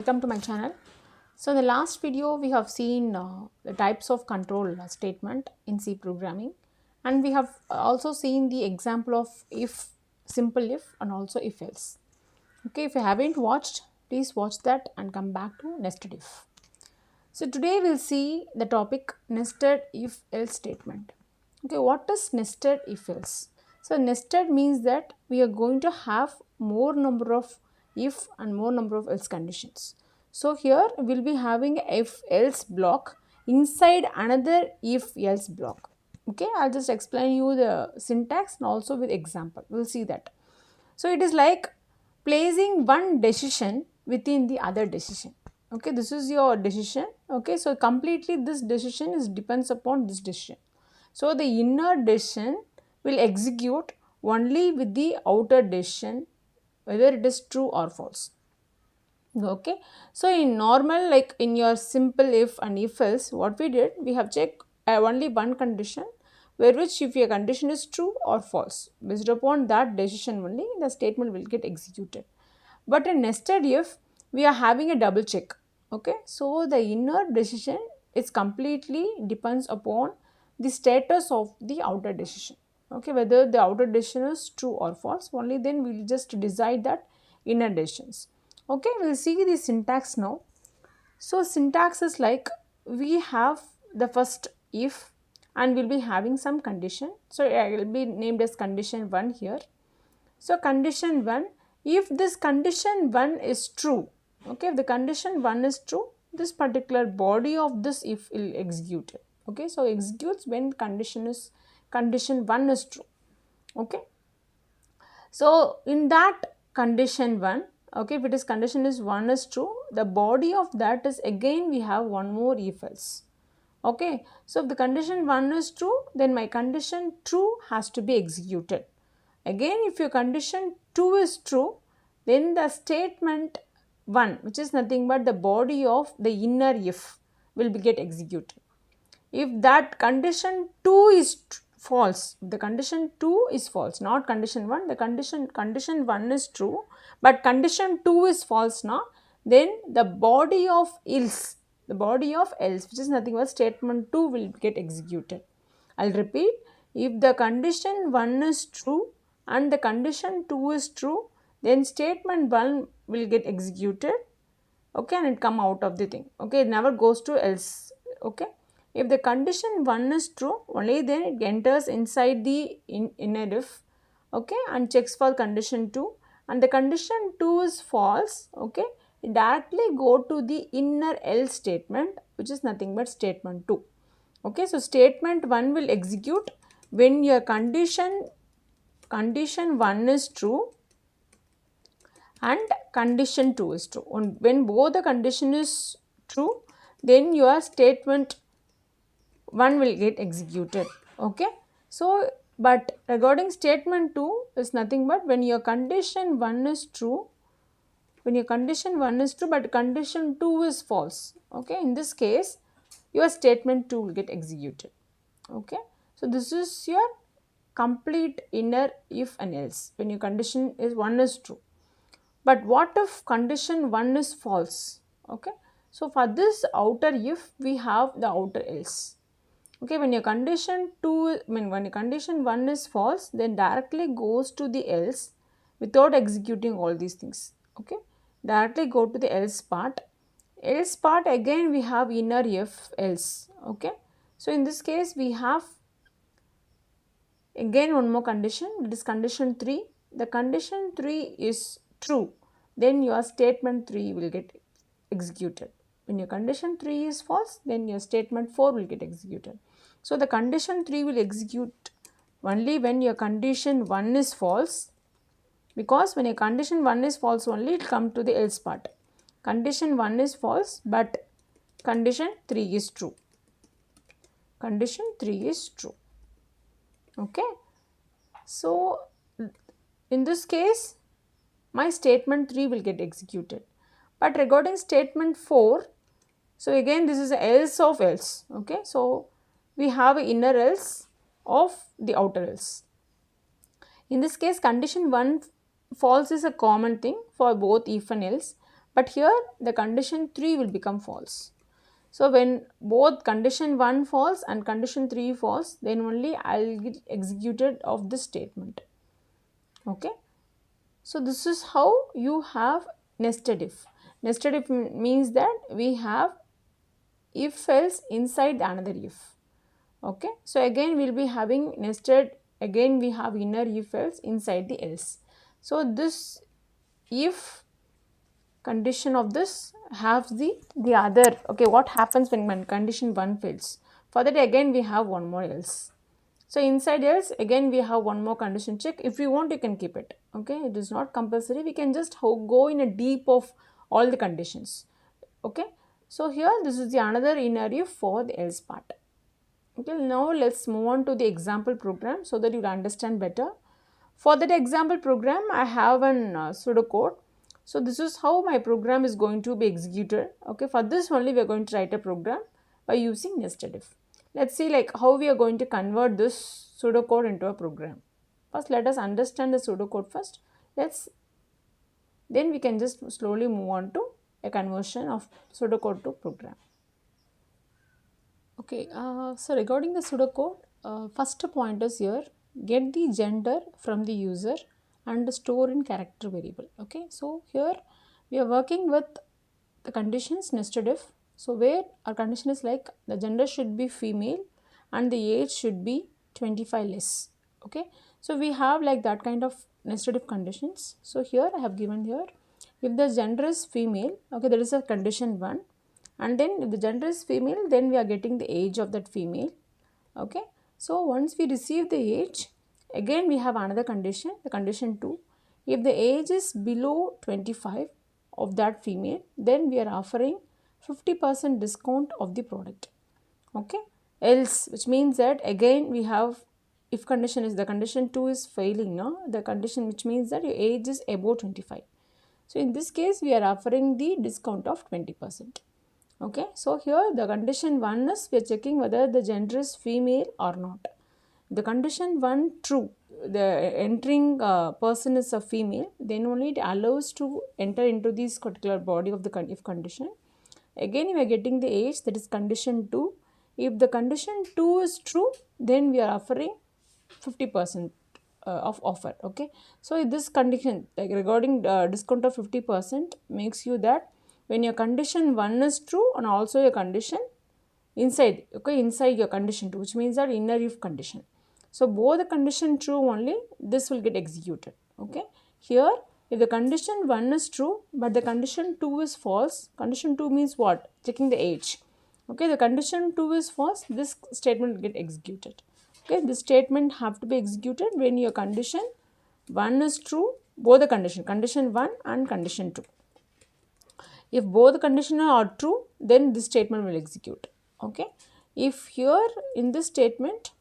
Welcome to my channel. So in the last video we have seen the types of control statement in C programming, and we have also seen the example of if, simple if, and also if else. Okay, if you haven't watched, please watch that and come back to nested if. So today we'll see the topic nested if else statement. Okay, what is nested if else? So nested means that we are going to have more number of if and more number of else conditions. So here we'll be having if else block inside another if else block. Okay, I'll just explain you the syntax and also with example. We'll see that. So it is like placing one decision within the other decision. Okay, this is your decision. Okay, so completely this decision is depends upon this decision. So the inner decision will execute only with the outer decision, whether it is true or false. Okay, so in normal, like in your simple if and if else, what we did, we have checked only one condition, where which if your condition is true or false, based upon that decision only the statement will get executed. But in nested if, we are having a double check. Okay, so the inner decision is completely depends upon the status of the outer decision. Okay, whether the outer decision is true or false, only then we will just decide that inner decisions. Okay, we'll see the syntax now. So syntax is like we have the first if and we'll be having some condition. So it will be named as condition 1 here. So condition 1, if this condition 1 is true, okay, if the condition 1 is true, this particular body of this if will execute it. Okay, so executes when condition 1 is true. Okay, so in that condition 1, okay, if it is condition is 1 is true, the body of that is again we have one more if else. Okay, so if the condition 1 is true, then my condition true has to be executed. Again, if your condition 2 is true, then the statement 1, which is nothing but the body of the inner if, will be get executed. If that condition 2 is false, the condition 2 is false, not condition 1, the condition 1 is true, but condition 2 is false now, then the body of else, which is nothing but statement 2 will get executed. I'll repeat, if the condition 1 is true and the condition 2 is true, then statement 1 will get executed. Okay, and it come out of the thing. Okay, it never goes to else. Okay, if the condition 1 is true, only then it enters inside the inner if. Okay, and checks for condition 2, and the condition 2 is false. Okay, it directly go to the inner else statement, which is nothing but statement 2. Okay, so statement 1 will execute when your condition 1 is true and condition 2 is true. When both the condition is true, then your statement 1 will get executed. Okay, so but regarding statement 2 is nothing but when your condition 1 is true, but condition 2 is false. Okay, in this case your statement 2 will get executed. Okay, so this is your complete inner if and else when your condition is 1 is true. But what if condition 1 is false? Okay, so for this outer if, we have the outer else. Okay, when your condition 2, when your condition 1 is false, then directly goes to the else without executing all these things. Okay, directly go to the else part. Else part again we have inner if else. Okay, so in this case we have again one more condition, that is condition 3. The condition 3 is true, then your statement 3 will get executed. When your condition 3 is false, then your statement 4 will get executed. So the condition 3 will execute only when your condition 1 is false, because when your condition 1 is false only it come to the else part. Condition 1 is false, but condition 3 is true. Condition 3 is true. Okay, so in this case my statement 3 will get executed. But regarding statement 4, so again this is else of else. Okay, so we have inner else of the outer else. In this case condition 1 false is a common thing for both if and else, but here the condition 3 will become false. So when both condition 1 false and condition 3 false, then only I will get executed of this statement. Okay. So this is how you have nested if. Nested if means that we have if else inside the another if. Okay. So again we will be having nested, again we have inner if else inside the else. So this if condition of this have the other. Okay, what happens when condition 1 fails? For that again we have one more else. So inside else again we have one more condition check. If you want you can keep it. Okay, it is not compulsory, we can just go in a deep of all the conditions. Okay, so here this is the another inner if for the else part. Okay, now let's move on to the example program so that you will understand better. For that example program, I have an pseudocode. So this is how my program is going to be executed. Okay, for this only we are going to write a program by using nested if. Let's see like how we are going to convert this pseudocode into a program. First, let us understand the pseudocode first. Then we can just slowly move on to a conversion of pseudocode to program. Okay, so regarding the pseudocode, first point is here, get the gender from the user and store in character variable. Okay, so here we are working with the conditions nested if. So where our condition is like the gender should be female and the age should be 25 less. Okay, so we have like that kind of nested if conditions. So here I have given here, if the gender is female, okay, that is a condition 1, and then if the gender is female, then we are getting the age of that female. Okay, so once we receive the age, again we have another condition, the condition 2, if the age is below 25 of that female, then we are offering 50% discount of the product. Okay, else, which means that again we have, if condition is the condition 2 is failing, no, the condition which means that your age is above 25. So in this case we are offering the discount of 20%. Okay, so here the condition 1 is we are checking whether the gender is female or not. The condition 1 true, the entering person is a female, then only it allows to enter into this particular body of the if condition. Again we are getting the age, that is condition 2. If the condition 2 is true, then we are offering 50% of offer. Okay, so this condition like regarding discount of 50% makes you that when your condition 1 is true and also your condition inside, okay, inside your condition 2, which means that inner if condition. So both the condition true only, this will get executed. Okay, here if the condition 1 is true but the condition 2 is false, condition 2 means what? Checking the age. Okay, the condition 2 is false, this statement will get executed. Okay, this statement have to be executed when your condition 1 is true, both the condition 1 and condition 2. If both conditions are true, then this statement will execute. Okay, if here in this statement,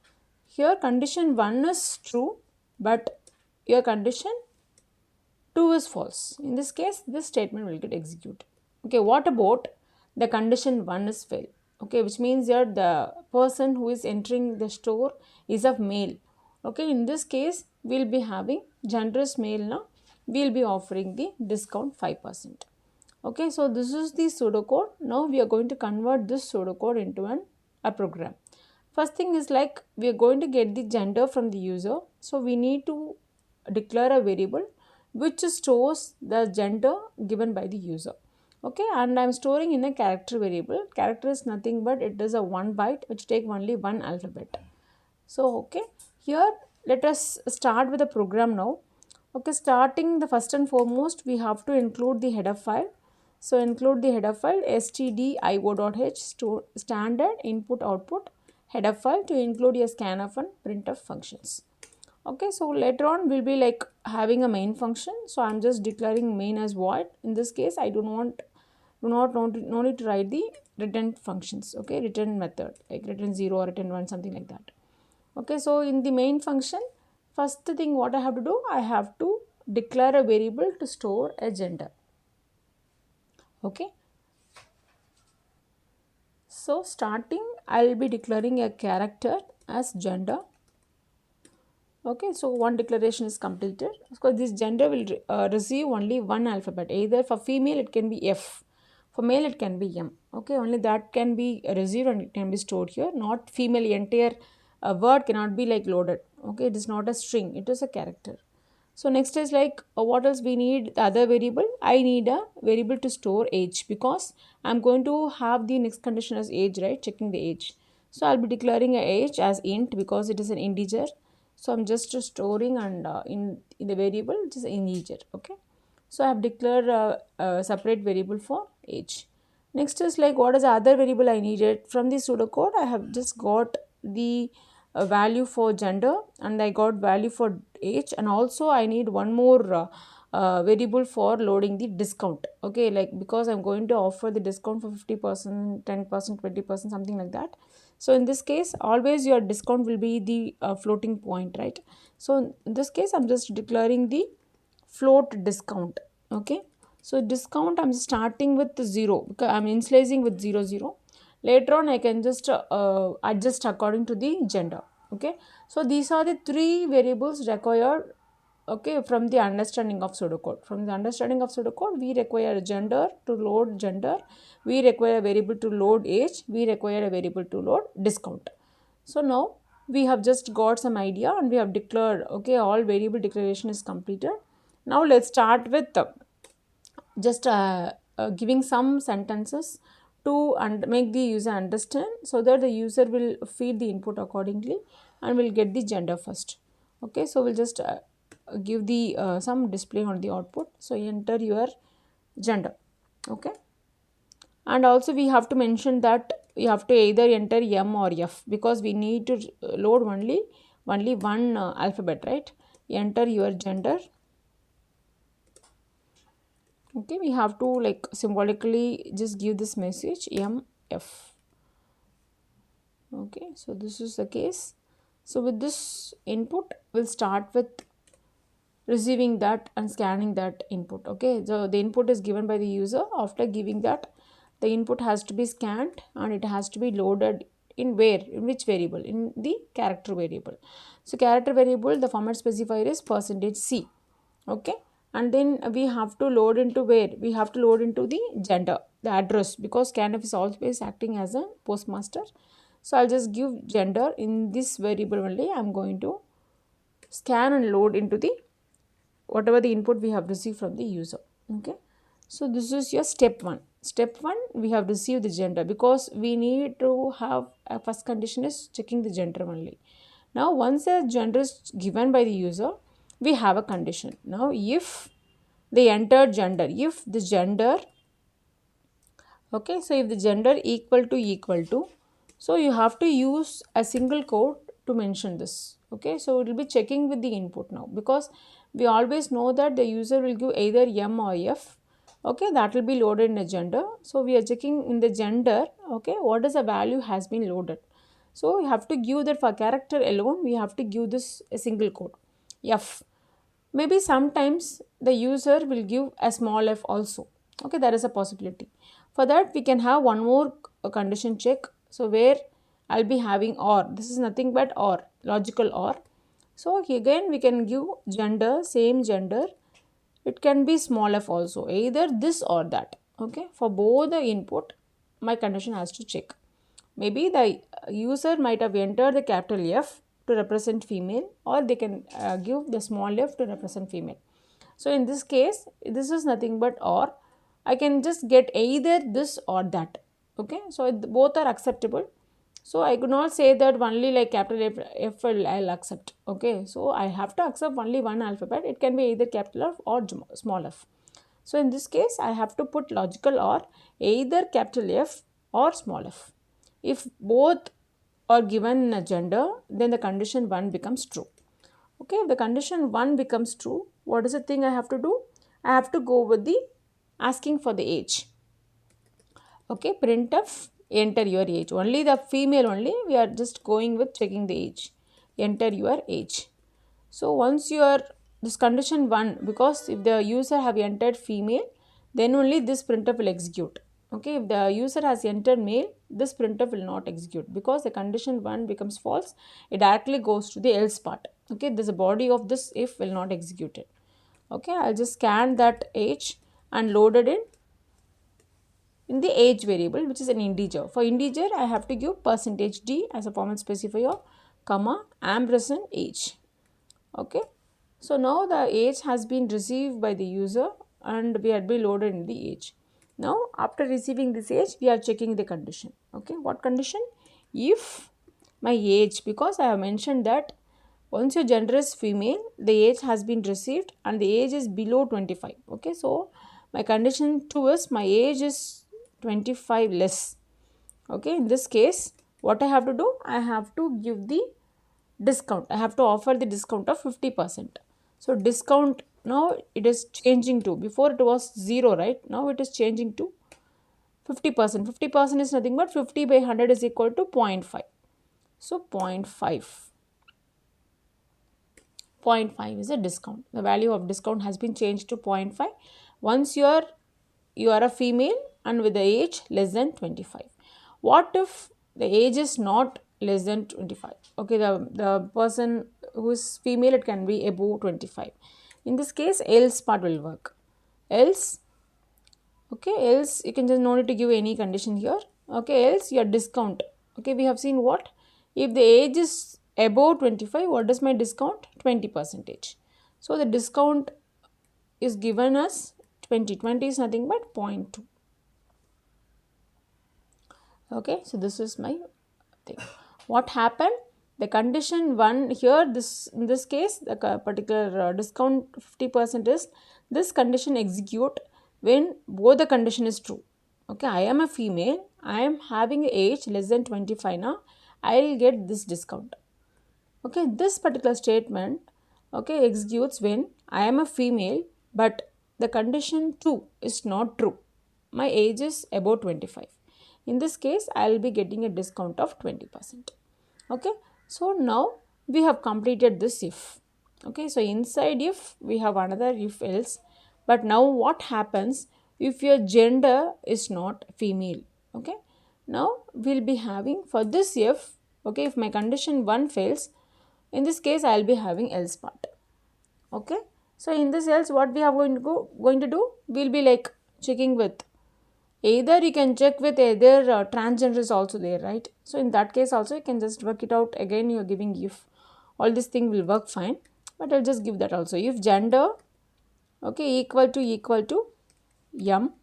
here condition 1 is true but your condition 2 is false, in this case this statement will get executed. Okay, what about the condition 1 is fail? Okay, which means that the person who is entering the store is of male. Okay, in this case we will be having gender is male, now we will be offering the discount 5%. Okay, so this is the pseudocode. Now we are going to convert this pseudocode into a program. First thing is like we are going to get the gender from the user. So we need to declare a variable which stores the gender given by the user. Okay, and I am storing in a character variable. Character is nothing but it is a 1 byte which take only one alphabet. So okay, here let us start with the program now. Okay, starting the first and foremost we have to include the header file. So include the header file stdio.h standard input output header file to include your scanf and printf functions. Okay, so later on we'll be like having a main function. So I'm just declaring main as void. In this case I no need to write the return functions. Okay, return method like return 0 or return 1, something like that. Okay, so in the main function, first thing what I have to do, I have to declare a variable to store a gender. Okay, so starting I will be declaring a character as gender. Okay, so one declaration is completed. So this gender will receive only one alphabet. Either for female it can be F, for male it can be M. Okay, only that can be received and it can be stored here. Not female entire word cannot be like loaded. Okay, it is not a string, it is a character. So next is like what else we need, the other variable. I need a variable to store age because I'm going to have the next condition as age, right? Checking the age. So I'll be declaring a age as int because it is an integer. So I'm just storing and in the variable which is integer. Okay. So I have declared a separate variable for age. Next is like what is the other variable I needed from the pseudocode. I have just got the value for gender and I got value for age, and also I need one more variable for loading the discount. Okay, like because I'm going to offer the discount for 50%, 10%, 20%, something like that. So in this case always your discount will be the floating point, right? So in this case I'm just declaring the float discount. Okay, so discount I'm starting with 0 because I'm initializing with 0 0. Later on I can just adjust according to the gender. Okay, so these are the three variables required. Okay, from the understanding of pseudocode. From the understanding of pseudocode, we require gender to load gender, we require a variable to load age, we require a variable to load discount. So now we have just got some idea and we have declared, okay, all variable declaration is completed. Now let's start with just giving some sentences to make the user understand, so that the user will feed the input accordingly and will get the gender first. Okay, so we'll just give the some display on the output. So enter your gender. Okay, and also we have to mention that you have to either enter M or F because we need to load only one alphabet, right? Enter your gender. Okay, we have to like symbolically just give this message MF. Okay, so this is the case. So with this input we'll start with receiving that and scanning that input. Okay, so the input is given by the user. After giving that, the input has to be scanned and it has to be loaded in where, in which variable, in the character variable. So character variable, the format specifier is %c. Okay, and then we have to load into where, we have to load into the gender, the address, because scanf is always acting as a postmaster. So I'll just give gender in this variable only. I'm going to scan and load into the whatever the input we have received from the user. Okay, so this is your step 1. Step 1, we have received the gender because we need to have a first condition is checking the gender only. Now once a gender is given by the user, we have a condition. Now if they enter gender, if the gender, okay, so if the gender equal to, so you have to use a single code to mention this. Okay, so it will be checking with the input now because we always know that the user will give either M or F. Okay, that will be loaded in a gender. So we are checking in the gender, okay, what is the value has been loaded. So we have to give that for character alone, we have to give this a single code F. Maybe sometimes the user will give a small f also. Okay, there is a possibility. For that we can have one more condition check. So where I'll be having or, this is nothing but or, logical or. So again we can give gender, same gender, it can be small f also, either this or that. Okay, for both the input my condition has to check. Maybe the user might have entered the capital F to represent female, or they can give the small f to represent female. So in this case, this is nothing but or. I can just get either this or that. Okay, so both are acceptable. So I could not say that only like capital F I'll accept. Okay, so I have to accept only one alphabet. It can be either capital F or small f. So in this case, I have to put logical or, either capital F or small f. If both are given a gender, then the condition 1 becomes true. Okay, if the condition 1 becomes true, what is the thing I have to do? I have to go with the asking for the age. Okay, printf enter your age. Only the female only, we are just going with checking the age. Enter your age. So once you are this condition 1, because if the user have entered female, then only this printf will execute. Okay, if the user has entered male, this printf will not execute because the condition 1 becomes false. It directly goes to the else part. Okay, this body of this if will not execute it. Okay, I'll just scan that age and load it in the age variable, which is an integer. For integer, I have to give percentage %d as a format specifier, comma, ampersand age. Okay, so now the age has been received by the user and we had been loaded in the age. Now after receiving this age, we are checking the condition. Okay, what condition? If my age, because I have mentioned that once your gender is female, the age has been received and the age is below 25. Okay, so my condition 2 is my age is 25 less. Okay, in this case, what I have to do? I have to give the discount. I have to offer the discount of 50%. So discount, now it is changing to, before it was 0, right? Now it is changing to 50%. 50% is nothing but 50 by 100 is equal to 0.5. So 0.5 is a discount. The value of discount has been changed to 0.5 once you are a female and with the age less than 25. What if the age is not less than 25? Okay, the person who is female, it can be above 25. In this case, else part will work. Else, okay, else you can just no need to give any condition here. Okay, else your discount. Okay, we have seen what? If the age is above 25, what is my discount? 20%. So the discount is given as 20. 20 is nothing but 0.2. Okay, so this is my thing. What happened? The condition 1 here, this in this case, the particular discount 50% is, this condition execute when both the condition is true. Okay, I am a female, I am having age less than 25 now, I will get this discount. Okay, this particular statement, okay, executes when I am a female but the condition 2 is not true. My age is about 25. In this case, I will be getting a discount of 20%. Okay, so now we have completed this if. Okay, so inside if we have another if else, but now what happens if your gender is not female? Okay, now we'll be having for this if, okay, if my condition 1 fails, in this case I will be having else part. Okay, so in this else, what we are going to do, we'll be like checking with, either you can check with either transgender is also there, right? So in that case also you can just work it out. Again, you are giving if, all this thing will work fine, but I'll just give that also. If gender, okay, equal to m,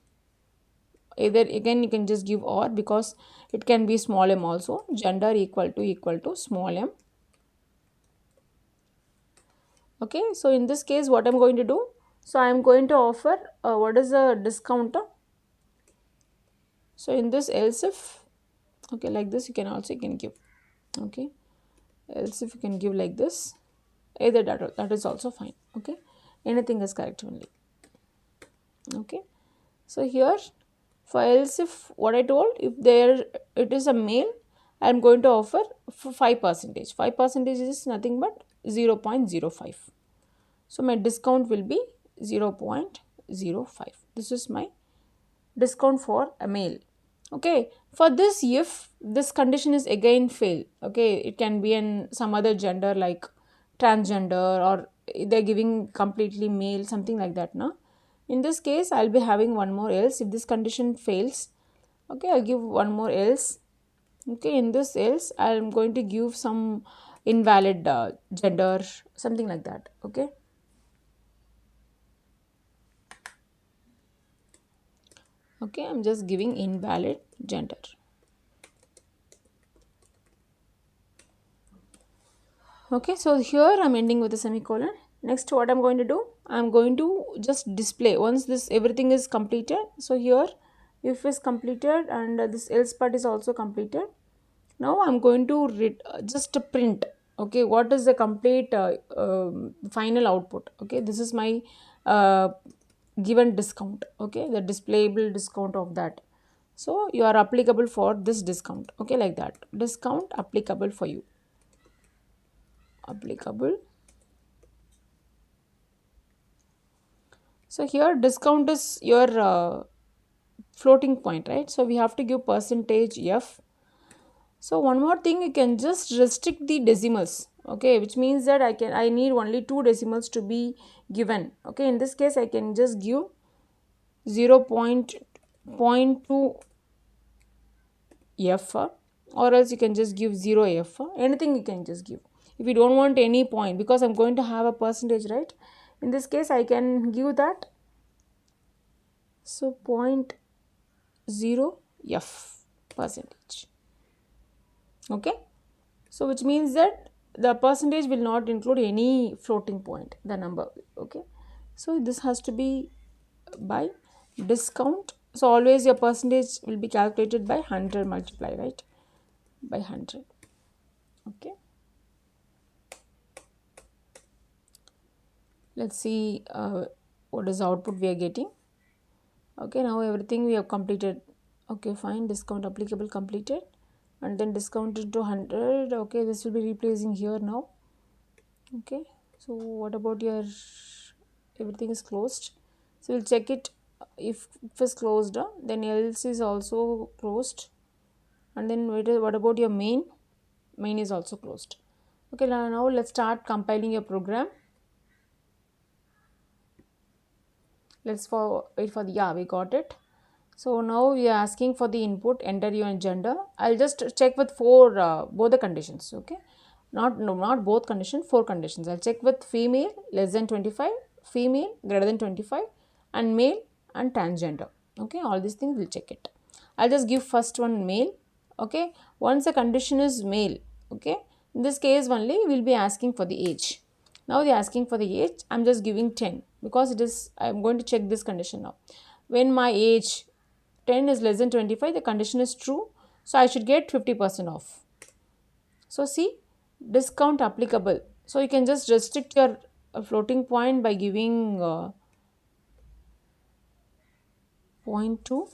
either again you can just give or, because it can be small m also. Gender equal to small m. Okay, so in this case, what I'm going to do, so I'm going to offer what is the discount. So in this else if, okay, like this you can also give. Okay, else if you can give like this, either that is also fine. Okay, anything is correct only. Okay, so here for else if, what I told, if there it is a male, I am going to offer 5%. 5% is nothing but 0.05. So my discount will be 0.05. This is my discount for a male. Okay, for this if this condition is again fail, okay, it can be in some other gender like transgender, or they're giving completely male, something like that. Now in this case, I'll be having one more else. If this condition fails, okay, I'll give one more else. Okay, in this else, I'm going to give some invalid gender, something like that. Okay, okay, I'm just giving invalid gender. Okay, so here I'm ending with a semicolon. Next, what I'm going to do, I'm going to just display once this everything is completed. So here if is completed and this else part is also completed. Now I'm going to just print, okay, what is the complete final output. Okay, this is my uh, given discount. Okay, the displayable discount of that. So you are applicable for this discount. Okay, like that, discount applicable for you, applicable. So here discount is your floating point, right? So we have to give percentage f. So one more thing, you can just restrict the decimals, okay, which means that I need only two decimals to be given. Okay, in this case I can just give 0.2 f, or else you can just give 0 f, anything you can just give. If you don't want any point, because I'm going to have a percentage, right? In this case I can give that, so 0.0 f percentage. Okay, so which means that the percentage will not include any floating point, the number. Okay, so this has to be by discount. So always your percentage will be calculated by 100 multiply, right, by 100. Okay, let's see what is the output we are getting. Okay, now everything we have completed. Okay, fine, discount applicable completed, and then discounted to 100. Okay, this will be replacing here now. Okay, so what about your, everything is closed, so we'll check it. If it's closed, then else is also closed, and then what about your main is also closed. Okay, now let's start compiling your program. Let's wait for the, yeah, we got it. So now we are asking for the input, enter your gender. I'll just check with both the conditions. Okay, not both conditions, four conditions. I'll check with female less than 25, female greater than 25, and male and transgender. Okay, all these things we'll check it. I'll just give first one male. Okay, once the condition is male, okay, in this case only we'll be asking for the age. Now they are asking for the age. I'm just giving 10 because it is, I'm going to check this condition now. When my age 10 is less than 25, the condition is true, so I should get 50% off. So see, discount applicable. So you can just restrict your floating point by giving 0.2.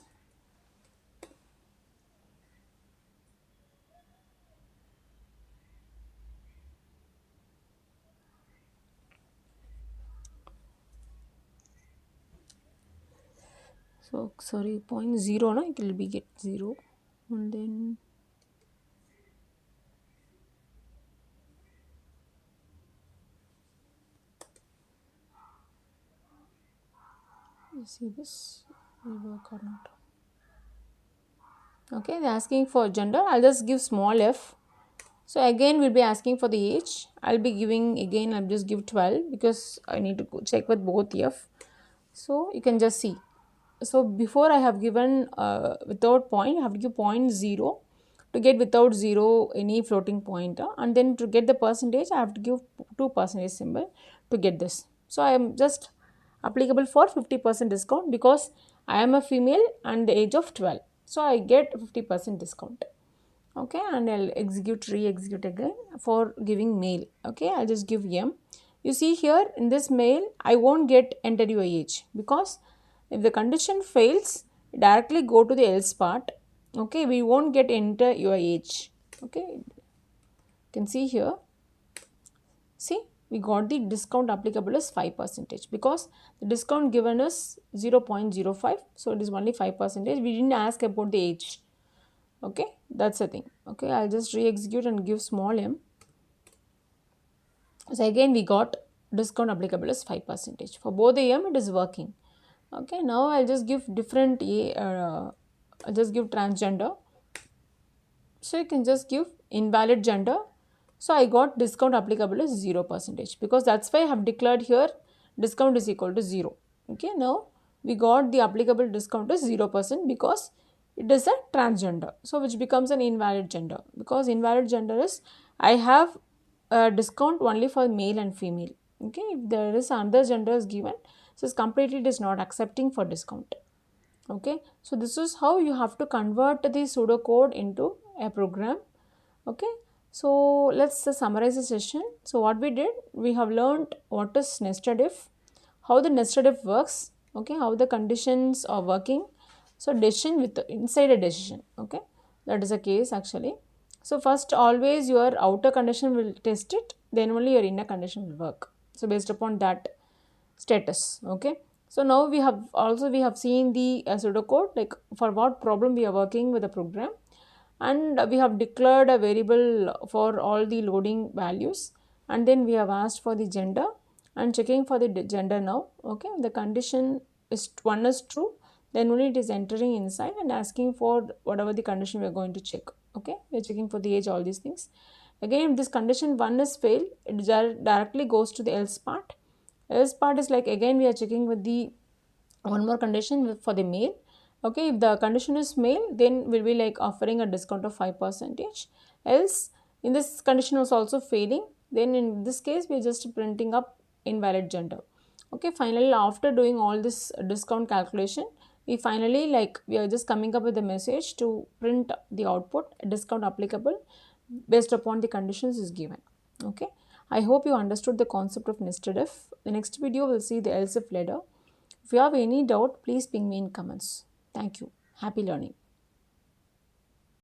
So sorry, 0.0, no, it will be get 0, and then you see this will work or not. Okay, they're asking for gender. I'll just give small f. So again we'll be asking for the age. I'll be giving, again I'll just give 12 because I need to check with both f. So you can just see. So before I have given without point, I have to give 0.0 to get without 0 any floating point, and then to get the percentage I have to give 2% symbol to get this. So I am just applicable for 50% discount because I am a female and the age of 12. So I get 50% discount. Okay, and I'll re-execute again for giving male. Okay, I'll just give m. You see here in this male I won't get enter your age because if the condition fails, directly go to the else part. Okay, we won't get enter your age. Okay, you can see here, see, we got the discount applicable as 5% because the discount given is 0.05, so it is only 5%. We didn't ask about the age. Okay, that's the thing. Okay, I'll just re-execute and give small m. So again we got discount applicable as 5%. For both the m it is working. Okay, now I'll just give different I'll just give transgender. So you can just give invalid gender. So I got discount applicable as 0% because that's why I have declared here discount is equal to 0. Okay, now we got the applicable discount as 0% because it is a transgender. So which becomes an invalid gender because invalid gender is I have a discount only for male and female. Okay, if there is another gender is given, so it's completely it is not accepting for discount. Okay, so this is how you have to convert the pseudocode into a program. Okay, so let's summarize the session. So what we did, we have learned what is nested if, how the nested if works, okay, how the conditions are working. So decision with inside a decision. Okay, that is a case actually. So first always your outer condition will test it, then only your inner condition will work. So based upon that status. Okay, So now we have seen the pseudocode, like for what problem we are working with the program, and we have declared a variable for all the loading values, and then we have asked for the gender and checking for the gender now. Okay, the condition is one is true, then only it is entering inside and asking for whatever the condition we are going to check. Okay, we are checking for the age, all these things. Again, if this condition 1 is failed, it directly goes to the else part. Else part is like, again we are checking with the one more condition for the male. Okay, if the condition is male, then we'll be like offering a discount of 5%. Else, in this condition was also failing, then in this case we are just printing up invalid gender. Okay, finally after doing all this discount calculation, we finally, like, we are just coming up with a message to print the output discount applicable based upon the conditions is given. Okay, I hope you understood the concept of nested if. The next video will see the else if ladder. If you have any doubt, please ping me in comments. Thank you. Happy learning.